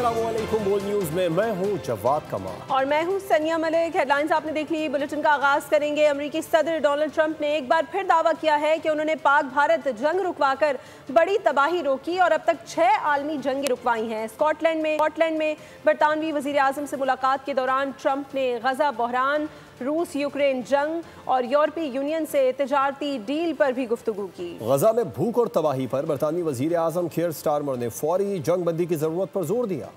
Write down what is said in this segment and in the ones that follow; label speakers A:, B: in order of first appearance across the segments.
A: अस्सलामुअलैकुम। बोल न्यूज़ में मैं हूं जवाद कमाल
B: और मैं हूं सनिया मलिक। हेडलाइंस आपने देख ली। बुलेटिन का आगाज करेंगे। अमेरिकी सदर डोनाल्ड ट्रंप ने एक बार फिर दावा किया है कि उन्होंने पाक भारत जंग रुकवाकर बड़ी तबाही रोकी और अब तक 6 आलमी जंगें रुकवाई हैं। स्कॉटलैंड में बरतानवी वजीर आजम से मुलाकात के दौरान ट्रंप ने गजा बहरान, रूस यूक्रेन जंग और यूरोपीय यूनियन से तिजारती डील पर भी गुफ्तगू की।
A: गजा में भूख और तबाही पर बरतानवी वजीर आजम कीर स्टारमर ने फौरी जंग बंदी की जरूरत पर जोर दिया।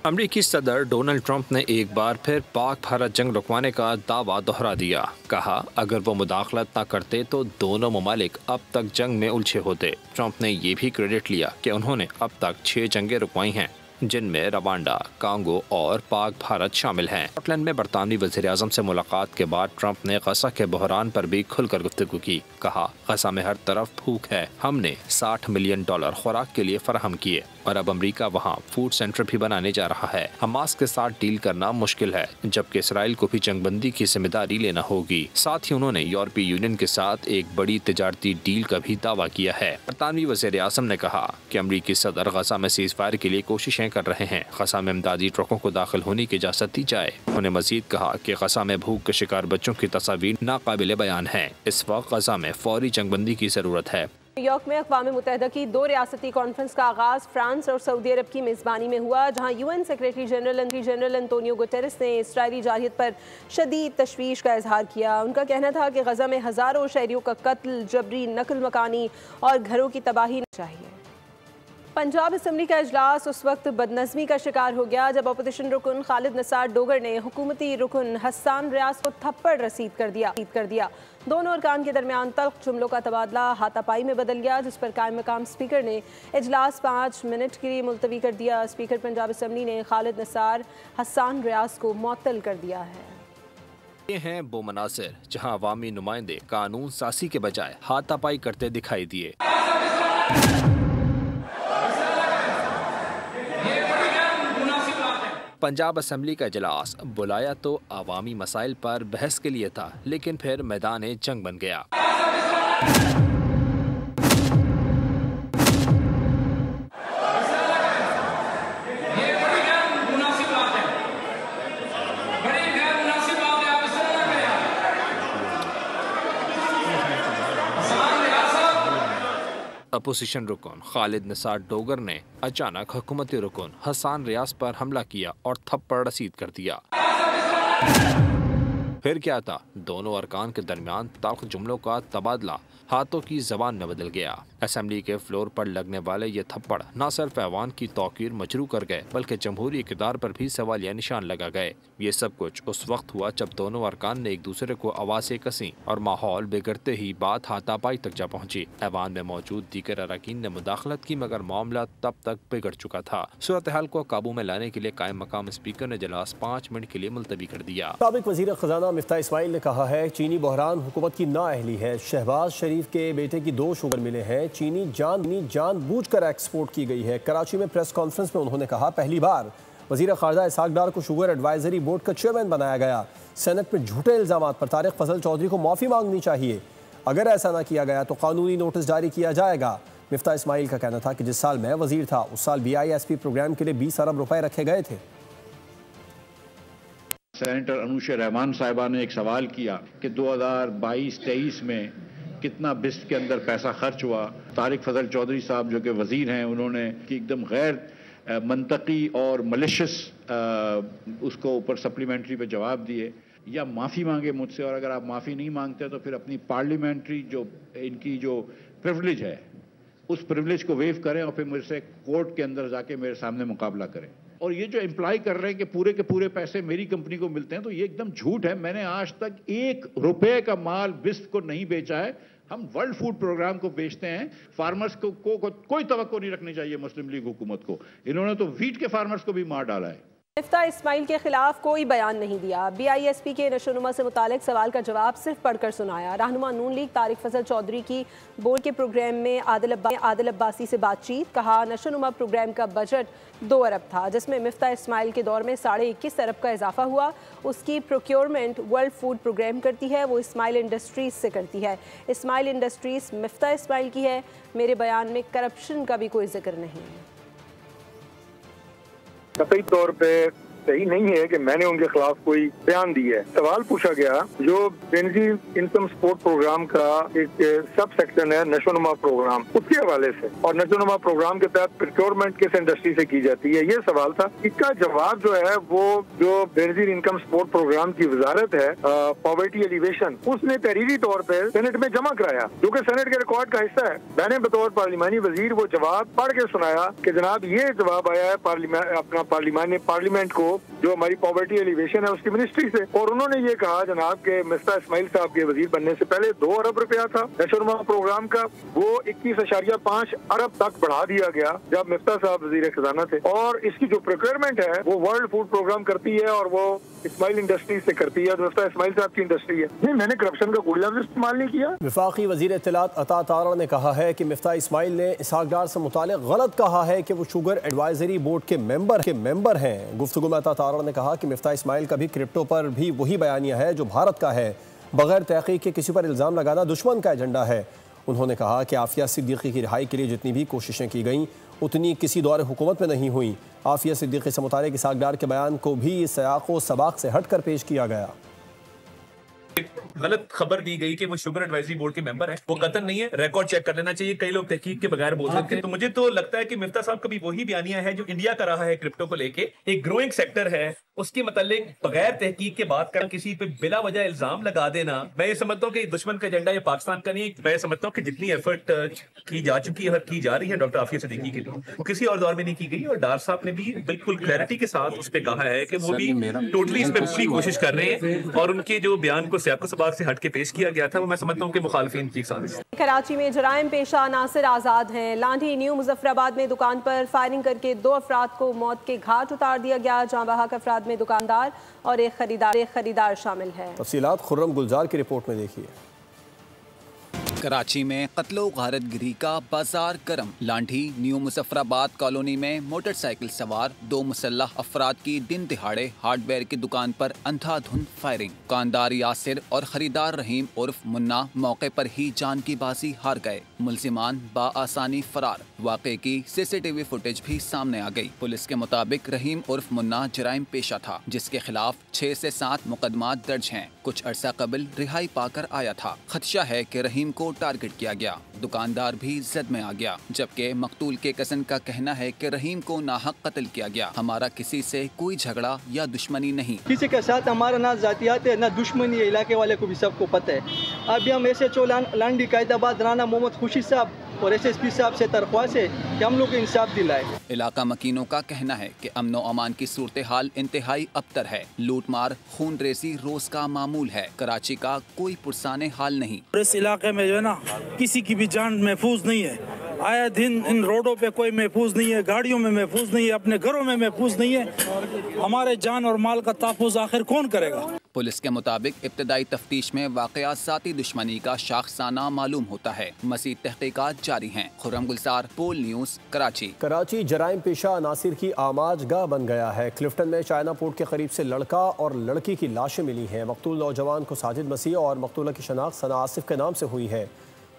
C: अमरीकी सदर डोनाल्ड ट्रंप ने एक बार फिर पाक भारत जंग रुकवाने का दावा दोहरा दिया। कहा, अगर वो मुदाखलत न करते तो दोनों ममालिक अब तक जंग में उलझे होते। ट्रंप ने ये भी क्रेडिट लिया कि उन्होंने अब तक 6 जंगें रुकवाई हैं, जिनमें रवांडा, कांगो और पाक भारत शामिल हैं। स्कॉटलैंड में बरतानवी वज़ीर आज़म से मुलाकात के बाद ट्रंप ने गजा के बहरान पर भी खुलकर गुफ्तगू की। कहा, गजा में हर तरफ भूख है, हमने $60 मिलियन खुराक के लिए फराहम किए और अब अमेरिका वहाँ फूड सेंटर भी बनाने जा रहा है। हमास के साथ डील करना मुश्किल है, जबकि इसराइल को भी जंगबंदी की जिम्मेदारी लेना होगी। साथ ही उन्होंने यूरोपीय यूनियन के साथ एक बड़ी तिजारती डील का भी दावा किया है। बरतानवी वज़ीर आज़म ने कहा कि अमरीकी सदर गजा में सीज फायर के लिए कोशिशें कर रहे हैं। गजा में इमदादी ट्रकों को दाखिल होने की इजाज़त दी जाए। उन्होंने मजीद कहा कि गजा में भूख के शिकार बच्चों की तस्वीर नाकाबिले बयान है। इस वक्त गजा में फौरी जंगबंदी की जरूरत है।
B: न्यूयॉर्क में अक़वाम मुत्तहिदा की 2 रियासती कॉन्फ्रेंस का आगाज फ्रांस और सऊदी अरब की मेज़बानी में हुआ, जहां UN secretary general Antonio Guterres ने इसराइली जारहियत पर शदीद तशवीश का इजहार किया। उनका कहना था कि गजा में हज़ारों शहरियों का कत्ल, जबरी नकल मकानी और घरों की तबाही चाहिए। पंजाब असम्बली का इजलास उस वक्त बदनज़मी का शिकार हो गया जब अपोजिशन रुकन खालिद निसार डोगर ने हुकूमती रुकन हसन रियाज को थप्पड़ रसीद कर दिया। दोनों अरकान के दरमियान तल्ख जुमलों का तबादला हाथापाई में बदल गया, जिस पर कायम मकाम स्पीकर ने इजलास 5 मिनट के लिए मुलतवी कर दिया। स्पीकर पंजाब असम्बली ने खालिद निसार हसन रियाज को मुअत्तल कर दिया है।
C: ये हैं वो मनासिर जहाँ अवामी नुमाइंदे कानून सासी के बजाय हाथापाई करते दिखाई दिए। पंजाब असम्बली का इजलास बुलाया तो अवामी मसाइल पर बहस के लिए था, लेकिन फिर मैदान जंग बन गया। अपोजिशन रुकन खालिद निसार डोगर ने अचानक हुकूमती रुकन हसन रियाज पर हमला किया और थप्पड़ रसीद कर दिया। फिर क्या था, दोनों अरकान के दरमियान तल्ख जुमलों का तबादला हाथों की जबान में बदल गया। असेंबली के फ्लोर पर लगने वाले ये थप्पड़ न सिर्फ ऐवान की तौकीर मजरू कर गए, बल्कि जमहूरी इक़्तिदार पर भी सवालिया निशान लगा गए। ये सब कुछ उस वक्त हुआ जब दोनों अरकान ने एक दूसरे को आवाज़ें कसी और माहौल बिगड़ते ही बात हाथापाई तक जा पहुंची। ऐवान में मौजूद दीगर अरकान ने मुदाखलत की, मगर मामला तब तक बिगड़ चुका था। सूरत हाल को काबू में लाने के लिए कायम मकाम स्पीकर ने इजलास 5 मिनट के लिए मुलतवी कर दिया।
A: साबिक वज़ीर ख़ज़ाना मिफ्ताह इस्माइल ने कहा है, चीनी बहरान हुकूमत की नाअहली है। शहबाज शरीफ के बेटे की 2 शुगर मिले हैं। चीनी जानबूझकर एक्सपोर्ट की गई है। कराची में प्रेस कॉन्फ्रेंस में उन्होंने कहा, पहली बार वज़ीर ख़ारजा इसहाक डार को शुगर एडवाइजरी बोर्ड का चेयरमैन बनाया गया। सेनेट में झूठे इल्ज़ामात पर तारिक फजल चौधरी को माफ़ी मांगनी चाहिए। अगर ऐसा न किया गया तो कानूनी नोटिस जारी किया जाएगा। मिफ्ताह इस्माइल का कहना था कि जिस साल मैं वज़ीर था उस साल BISP प्रोग्राम के लिए 20 अरब रुपए रखे गए थे।
D: सेनेटर अनुशा रहमान साहिबा ने एक सवाल किया कि 2022-23 में कितना बिस्ट के अंदर पैसा खर्च हुआ। तारिक फजल चौधरी साहब जो कि वजीर हैं, उन्होंने कि एकदम गैर मंतकी और मलिशियस उसको ऊपर सप्लीमेंट्री पे जवाब दिए या माफ़ी मांगे मुझसे, और अगर आप माफ़ी नहीं मांगते तो फिर अपनी पार्लियामेंट्री जो इनकी जो प्रिविलेज है उस प्रिविलेज को वेव करें और फिर मुझसे कोर्ट के अंदर जाके मेरे सामने मुकाबला करें। और ये जो इम्प्लाई कर रहे हैं कि पूरे के पूरे पैसे मेरी कंपनी को मिलते हैं, तो ये एकदम झूठ है। मैंने आज तक 1 रुपए का माल बिस्ट को नहीं बेचा है। हम वर्ल्ड फूड प्रोग्राम को बेचते हैं। फार्मर्स को कोई तवक्को नहीं रखनी चाहिए मुस्लिम लीग हुकूमत को। इन्होंने तो वीट के फार्मर्स को भी मार डाला है।
B: मिफ्ताह इस्माइल के खिलाफ कोई बयान नहीं दिया। BISP के नशोनुमा से मुतालिक सवाल का जवाब सिर्फ पढ़कर सुनाया। रहनुमा नून लीग तारिक फजल चौधरी की बोर्ड के प्रोग्राम में आदिल अब्बासी से बातचीत। कहा, नशोनुमा प्रोग्राम का बजट 2 अरब था, जिसमें मिफ्ताह इस्माइल के दौर में 21.5 अरब का इजाफा हुआ। उसकी प्रोक्योरमेंट वर्ल्ड फूड प्रोग्राम करती है, वो इस्माइल इंडस्ट्रीज से करती है। इस्माइल इंडस्ट्रीज मिफ्ताह इस्माइल की है। मेरे बयान में करप्शन का भी कोई जिक्र नहीं है।
E: कतई तौर पे सही नहीं है कि मैंने उनके खिलाफ कोई बयान दिया है। सवाल पूछा गया जो बेनजीर इनकम सपोर्ट प्रोग्राम का एक सब सेक्शन है नशोनुमा प्रोग्राम, उसके हवाले से, और नशोनुमा प्रोग्राम के तहत प्रोक्योरमेंट किस इंडस्ट्री से की जाती है, ये सवाल था। इसका जवाब जो है वो जो बेनजीर इनकम सपोर्ट प्रोग्राम की वजारत है पॉवर्टी एलिवेशन, उसने तहरीरी तौर पर सेनेट में जमा कराया, जो कि सेनेट के रिकॉर्ड का हिस्सा है। मैंने बतौर पार्लिमानी वजीर वो जवाब पढ़ के सुनाया कि जनाब ये जवाब आया है पार्लियामेंट को, जो हमारी पॉवर्टी एलिवेशन है उसकी मिनिस्ट्री से, और उन्होंने ये कहा जनाब के मिस्टर इस्माइल साहब के वजीर बनने से पहले 2 अरब रुपया था नशोनुमा प्रोग्राम का, वो 21.5 अरब तक बढ़ा दिया गया जब मिफ्ता साहब वजीर खजाना थे। और इसकी जो प्रोक्योरमेंट है वो वर्ल्ड फूड प्रोग्राम करती है और वो इस्माइल इंडस्ट्री से करती है, जो मिफ्ता इस्माइल साहब की इंडस्ट्री है। नहीं, मैंने करप्शन का कोई लफ्ज़ इस्तेमाल नहीं किया।
A: वफाकी वजीर इत्तलात अता तारा ने कहा है कि मिफ्ता इस्माइल ने इसहाक डार से मुतालिक गलत कहा है कि वो शुगर एडवाइजरी बोर्ड के मेंबर हैं। गुफ्तगू में अता तारा ने कहा कि मिफ्ता इस्माइल का भी क्रिप्टो पर भी वही बयानिया है जो भारत का है। बगैर तहकीक के किसी पर इल्ज़ाम लगाना दुश्मन का एजेंडा है। उन्होंने कहा कि आफिया सिद्दीकी की रिहाई के लिए जितनी भी कोशिशें की गईं उतनी किसी दौर हुकूमत में नहीं हुई। आफिया सिद्दीकी से मुतालिक इसहाक डार के बयान को भी सयाक़ व सबाक़ से हट कर पेश किया गया।
F: गलत खबर दी गई कि वो शुगर एडवाइजरी बोर्ड के मेंबर है, वो कतन नहीं है। रिकॉर्ड चेक कर लेना चाहिए, कई लोग तहकीक के बगैर बोल सकते हैं। तो मुझे तो लगता है कि मिफ्ता साहब का भी वही बयानिया है जो इंडिया का रहा है क्रिप्टो को लेके। एक ग्रोइंग सेक्टर है, उसके मतलब बगैर तहकीक के बात कर किसी पे बिला वजह इल्जाम लगा देना, मैं ये समझता हूँ कि दुश्मन का एजेंडा ये पाकिस्तान का नहीं। मैं समझता हूँ कि जितनी एफर्ट की जा चुकी है और की जा रही है डॉक्टर आफिया सिद्दीकी के लिए, वो किसी और दौर में नहीं की गई। और डार साहब ने भी बिल्कुल क्लैरिटी के साथ उस पर कहा है कि वो भी टोटली इस पर पूरी कोशिश कर रहे हैं और उनके जो बयान को सियाक़ सबाक़ से हट के पेश किया गया था वो मैं समझता हूँ कि मुखालिफिन की साजिश।
B: कराची में जराइम पेशा नासिर आज़ाद हैं। लांढी न्यू मुजफ्फराबाद में दुकान पर फायरिंग करके 2 अफराद को मौत के घाट उतार दिया गया। जहां बहक अफराद में दुकानदार और एक खरीदार शामिल है।
A: तफसीलात खुर्रम गुलजार की रिपोर्ट में देखिए।
G: कराची में कत्लो गारत गिरी का बाजार गर्म। लांढी न्यू मुजफ्फराबाद कॉलोनी में मोटरसाइकिल सवार 2 मुसल्लह अफराद की दिन दिहाड़े हार्डवेयर की दुकान पर अंधाधुंध फायरिंग। दुकानदार यासिर और खरीदार रहीम उर्फ मुन्ना मौके पर ही जान की बाजी हार गए। मुलजिमान बाआसानी फरार। वाक़े की सीसीटीवी फुटेज भी सामने आ गई। पुलिस के मुताबिक रहीम उर्फ मुन्ना जराइम पेशा था, जिसके खिलाफ 6 से 7 मुकदमात दर्ज हैं। कुछ अरसा कबल रिहाई पाकर आया था। खदशा है कि रहीम को टारगेट किया गया। दुकानदार भी जद में आ गया, जबकि मकतूल के कज़न का कहना है कि रहीम को नाहक कत्ल किया गया। हमारा किसी से कोई झगड़ा या दुश्मनी नहीं।
H: किसी के साथ हमारा ना जातियात है ना दुश्मनी है। इलाके वाले को भी सबको पता है। अभी हम SHO लांडी कायदाबाद राना मोहम्मद खुशी साहब और SSP साहब से दरख्वास्त है कि हम लोग इंसाफ दिलाए।
G: इलाका मकीनों का कहना है कि अमन व अमान की सूरत हाल इंतहाई अबतर है। लूट मार खून रेजी रोज का मामूल है। कराची का कोई पुरसाने हाल नहीं।
I: इस इलाके में जो है ना किसी की भी जान महफूज नहीं है। आया दिन इन रोडों पे कोई महफूज नहीं है, गाड़ियों में महफूज नहीं है, अपने घरों में महफूज नहीं है। हमारे जान और माल का तहफ़्फ़ुज़ आखिर कौन करेगा।
G: पुलिस के मुताबिक इब्तदाई तफ्तीश में वाक़या ज़ाती दुश्मनी का शाखसाना मालूम होता है। मज़ीद तहक़ीक़ात जारी हैं। खुर्रम गुलजार, पोल न्यूज़, कराची।
A: कराची जराइम पेशा अनासिर की आमाजगाह बन गया है। क्लिफ्टन में चाइना पोर्ट के करीब से लड़का और लड़की की लाशें मिली हैं। मकतूल नौजवान को साजिद मसीह और मकतूला की शनाख्त सना आसिफ के नाम से हुई है।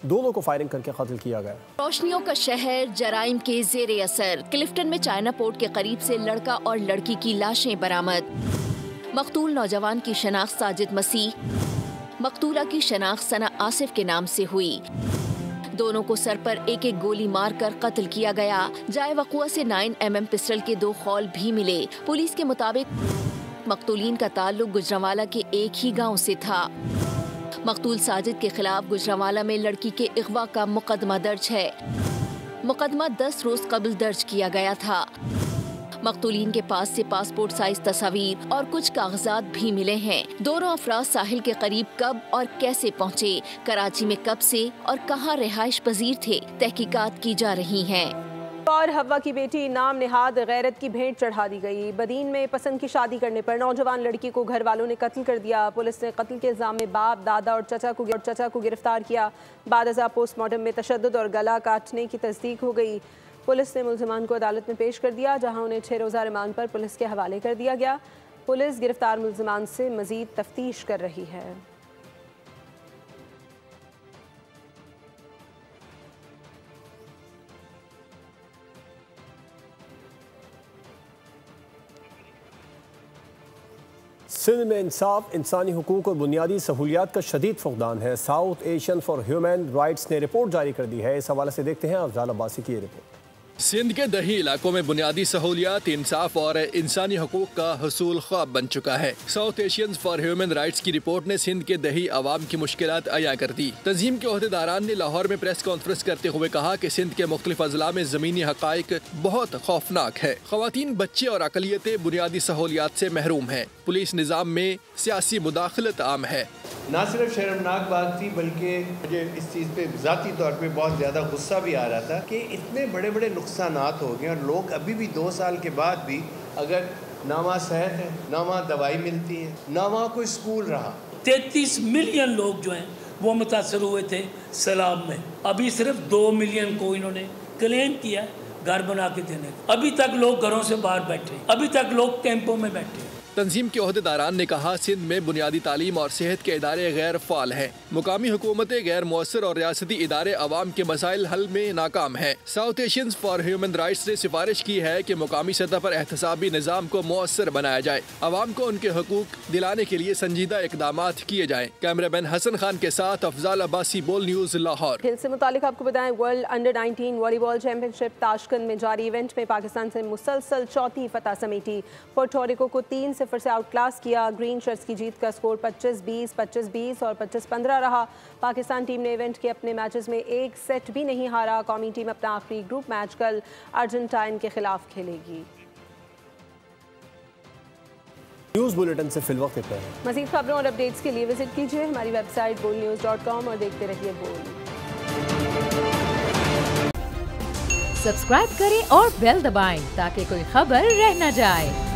A: दोनों को फायरिंग करके कत्ल किया गया।
J: रोशनियों का शहर जराइम के जेरे असर। क्लिफ्टन में चाइना पोर्ट के करीब से लड़का और लड़की की लाशें बरामद। मकतूल नौजवान की शनाख्त साजिद मसीह, मकतूला की शनाख्त सना आसिफ के नाम से हुई। दोनों को सर पर एक एक गोली मारकर कत्ल किया गया। जाए वक़ुआ से 9mm पिस्टल के 2 खौल भी मिले। पुलिस के मुताबिक मकतूलीन का ताल्लुक गुजरांवाला के एक ही गाँव से था। मकतूल साजिद के खिलाफ गुजरांवाला में लड़की के अगवा का मुकदमा दर्ज है। मुकदमा 10 रोज कबल दर्ज किया गया था। मकतूलीन के पास से पासपोर्ट साइज तस्वीर और कुछ कागजात भी मिले हैं। दोनों अफराद साहिल के करीब कब और कैसे पहुँचे, कराची में कब से और कहाँ रिहाइश पजीर थे, तहकीकात की जा रही हैं।
B: और हवा की बेटी नाम निहाद गैरत की भेंट चढ़ा दी गई। बदीन में पसंद की शादी करने पर नौजवान लड़की को घर वालों ने कत्ल कर दिया। पुलिस ने कत्ल के इल्जाम में बाप, दादा और चचा को गिरफ्तार किया। बाद अज़ा पोस्टमार्टम में तशद्दुद और गला काटने की तस्दीक हो गई। पुलिस ने मुल्ज़िमान को अदालत में पेश कर दिया, जहां उन्हें 6 रोज़ा रिमांड पर पुलिस के हवाले कर दिया गया। पुलिस गिरफ्तार मुल्ज़िमान से मज़ीद तफ्तीश कर रही है।
A: सिंध में इंसाफ, इंसानी हुकूक और बुनियादी सहूलियात का शदीद फुकदान है। South Asian for human rights ने रिपोर्ट जारी कर दी है। इस हवाले से देखते हैं अफजाल अब्बासी की ये रिपोर्ट।
K: सिंध के दही इलाकों में बुनियादी सहूलियात, इंसाफ और इंसानी हकूक का हसूल ख्वाब बन चुका है। South Asians for human rights की रिपोर्ट ने सिंध के दही आवाम की मुश्किलात अया कर दी। तंजीम के ओहदेदारान ने लाहौर में प्रेस कॉन्फ्रेंस करते हुए कहा कि सिंध के मुख्तलिफ अजला में जमीनी हकाइक बहुत खौफनाक है। खवातीन, बच्चे और अकलियतें बुनियादी सहूलियात से महरूम है। पुलिस निज़ाम में सियासी मुदाखलत आम है।
L: ना सिर्फ शर्मनाक बात थी बल्कि मुझे इस चीज़ पे ज़ाती तौर पे बहुत ज़्यादा गुस्सा भी आ रहा था कि इतने बड़े बड़े नुकसानात हो गए और लोग अभी भी 2 साल के बाद भी, अगर ना वहाँ सेहत है, ना वहाँ दवाई मिलती है, ना वहाँ कोई स्कूल रहा।
M: 33 मिलियन लोग जो हैं वो मुतासर हुए थे सैलाब में। अभी सिर्फ 2 मिलियन को इन्होंने क्लेम किया घर बना के देने। अभी तक लोग घरों से बाहर बैठे, अभी तक लोग कैंपों में बैठे।
K: तंजीम के ओहदेदारान ने कहा सिंध में बुनियादी तालीम और सेहत के इदारे गैर फाल हैं। मुकामी हुकूमतें गैर मौसर और रियासती इदारे अवाम के मसाइल हल में नाकाम हैं। South Asians for human rights ने सिफारिश की है कि मुकामी सतह पर एहतसाबी निज़ाम को मौसर बनाया जाए। अवाम को उनके हकूक दिलाने के लिए संजीदा इकदाम किए जाएँ। कैमरामैन हसन खान के साथ अफजाल अब्बासी, बोल न्यूज़, लाहौर।
B: खेल से मुतालिक आपको बताएं, world under 19 volleyball championship Tashkent में जारी इवेंट में पाकिस्तान से मुसलसल चौथी फतह समेटी। पोर्टोरिको को 3-0 से आउट क्लास किया। ग्रीन शर्ट्स की जीत का स्कोर 25-20, 25-20 और 25-15 रहा। पाकिस्तान टीम ने इवेंट के अपने मैचेस में एक सेट भी नहीं हारा। कौमी टीम अपना आखिरी ग्रुप मैच कल अर्जेंटाइन के खिलाफ खेलेगी।
A: न्यूज़ बुलेटिन से फिलवक्त इतना है।
B: मज़ीद खबरों और अपडेट्स के लिए विजिट कीजिए हमारी वेबसाइट bolnews.com और देखते रहिए बोल।
N: सब्सक्राइब करें और बेल दबाएं ताकि कोई खबर रह न जाए।